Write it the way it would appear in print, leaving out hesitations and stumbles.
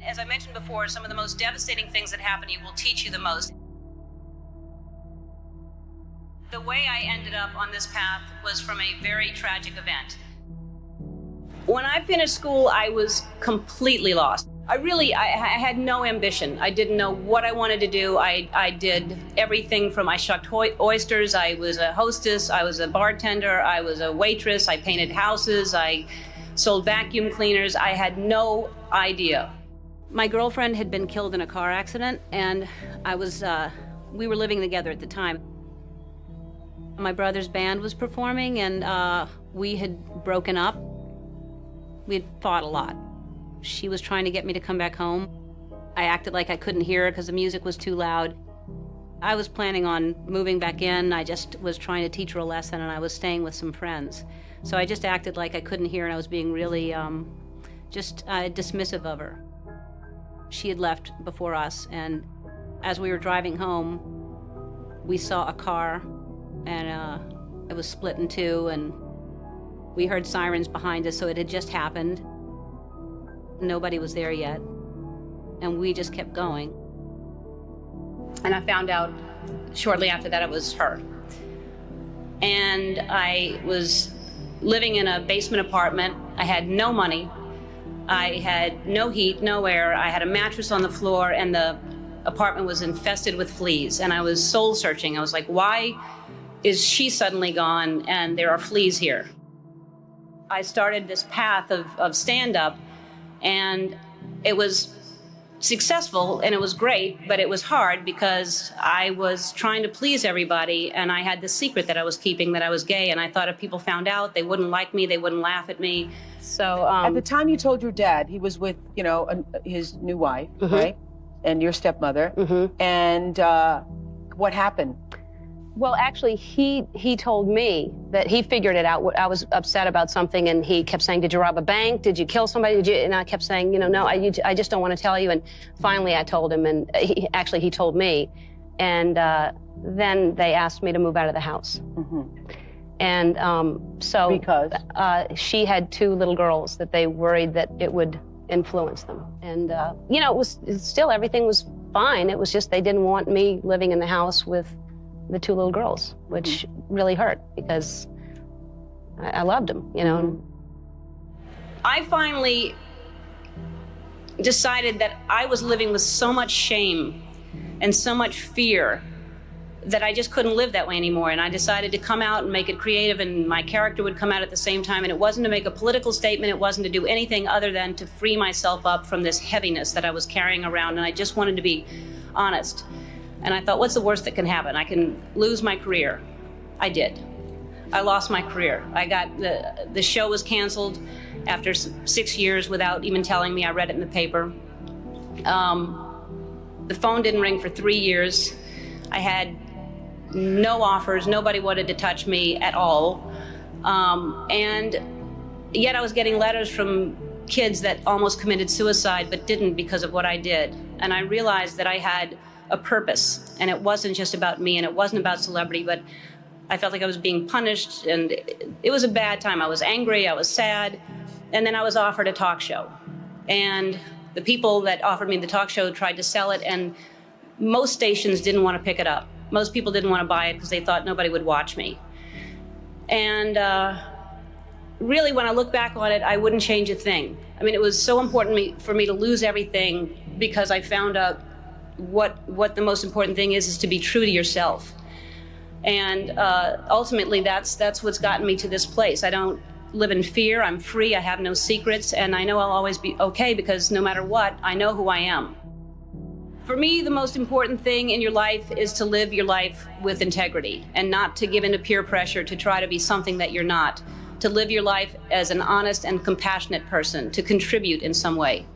As I mentioned before, some of the most devastating things that happen to you will teach you the most. The way I ended up on this path was from a very tragic event. When I finished school, I was completely lost. I had no ambition. I didn't know what I wanted to do. I did everything from I shucked oysters, I was a hostess, I was a bartender, I was a waitress, I painted houses, I sold vacuum cleaners. I had no idea. My girlfriend had been killed in a car accident, and we were living together at the time. My brother's band was performing, and we had broken up. We had fought a lot. She was trying to get me to come back home. I acted like I couldn't hear her because the music was too loud. I was planning on moving back in. I just was trying to teach her a lesson, and I was staying with some friends. So I just acted like I couldn't hear, and I was being really dismissive of her. She had left before us, and as we were driving home, we saw a car, and it was split in two, and we heard sirens behind us, so it had just happened. Nobody was there yet, and we just kept going. And I found out shortly after that it was her. And I was living in a basement apartment. I had no money. I had no heat, no air. I had a mattress on the floor, and the apartment was infested with fleas. And I was soul searching. I was like, why is she suddenly gone and there are fleas here? I started this path of stand-up, and it was successful and it was great, but it was hard because I was trying to please everybody, and I had this secret that I was keeping, that I was gay, and I thought if people found out, they wouldn't like me, they wouldn't laugh at me. So at the time you told your dad, he was with, his new wife, right? And your stepmother. And what happened? Well, actually, he told me that he figured it out. I was upset about something, and he kept saying, did you rob a bank? Did you kill somebody? And I kept saying, no, I just don't want to tell you. And finally, I told him, and he told me. And then they asked me to move out of the house. And so because she had two little girls that they worried that it would influence them. And, it was still, everything was fine. It was just they didn't want me living in the house with the two little girls, which really hurt because I loved them, I finally decided that I was living with so much shame and so much fear that I just couldn't live that way anymore. And I decided to come out and make it creative, and my character would come out at the same time. And it wasn't to make a political statement. It wasn't to do anything other than to free myself up from this heaviness that I was carrying around. And I just wanted to be honest. And I thought, what's the worst that can happen? I can lose my career. I did. I lost my career. The show was canceled after 6 years without even telling me. I read it in the paper. The phone didn't ring for 3 years. I had no offers. Nobody wanted to touch me at all. And yet I was getting letters from kids that almost committed suicide but didn't because of what I did. And I realized that I had a purpose, and it wasn't just about me, and it wasn't about celebrity, but I felt like I was being punished, and it was a bad time. I was angry, I was sad, and then I was offered a talk show. And the people that offered me the talk show tried to sell it, and most stations didn't want to pick it up. Most people didn't want to buy it because they thought nobody would watch me. And really, when I look back on it, I wouldn't change a thing. I mean, it was so important for me to lose everything because I found out what the most important thing is to be true to yourself. And ultimately, that's what's gotten me to this place. I don't live in fear. I'm free. I have no secrets. And I know I'll always be okay because no matter what, I know who I am. For me, the most important thing in your life is to live your life with integrity and not to give in to peer pressure to try to be something that you're not. To live your life as an honest and compassionate person, to contribute in some way.